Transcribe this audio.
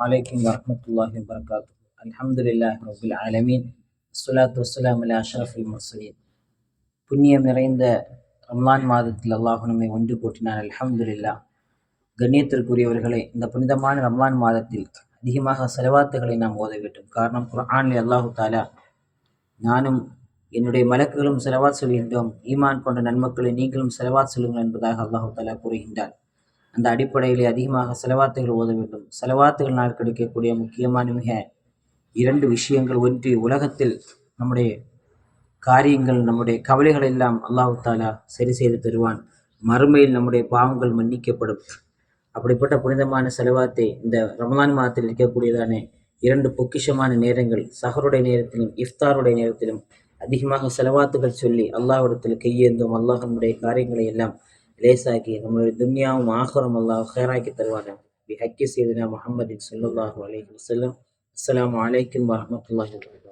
عليكم ورحمة الله وبركاته. الحمد لله رب العالمين. الصلاة والسلام على أشرف المرسلين. புண்ணியம் நிறைந்த ரம்லான் மாதத்தில் அல்லாஹ் நம்மை ஒன்று கூட்டினான். அல்ஹம்துலில்லாஹ். கண்ணியத்திற்குரியவர்களே, இந்த புனிதமான ரம்லான் மாதத்தில் அதிகமாக செலவாத்துகளை நாம் ஓத வேண்டும். காரணம், குர்ஆனில் அல்லாஹு தாலா நானும் என்னுடைய மலக்குகளும் செலவாத் சொல்கின்றோம், ஈமான் கொண்ட நன்மக்களை நீங்களும் செலவாத் சொல்லுங்கள் என்பதாக அல்லாஹு தாலா கூறுகின்றார். அந்த அடிப்படையிலே அதிகமாக செலவாத்துகள் ஓத வேண்டும். செலவாத்துகளினால் கிடைக்கக்கூடிய முக்கியமான மிக இரண்டு விஷயங்கள். ஒன்று, உலகத்தில் நம்முடைய காரியங்கள், நம்முடைய கவலைகள் எல்லாம் அல்லாஹு தாலா சரி செய்து தருவான். மறுமையில் நம்முடைய பாவங்கள் மன்னிக்கப்படும். அப்படிப்பட்ட புனிதமான செலவாத்தை இந்த ரமலான் மாதத்தில் இருக்கக்கூடியதான இரண்டு பொக்கிஷமான நேரங்கள், சஹருடைய நேரத்திலும் இஃப்தாருடைய நேரத்திலும் அதிகமாக செலவாத்துகள் சொல்லி அல்லாஹ்விடத்தில் கையேந்தும். அல்லாஹ் நம்முடைய காரியங்களை எல்லாம் லேசாக்கி நம்முடைய துன்யாவும் ஆஹிரமும் அல்லாஹ் ஹைராக்கி தருவார்கள். பி ஹக்கி சையதுனா முஹம்மதின் ஸல்லல்லாஹு அலைஹி வஸல்லம். அஸ்ஸலாமு அலைக்கும் வரஹ்மத்துல்லாஹி வபரகாத்துஹு.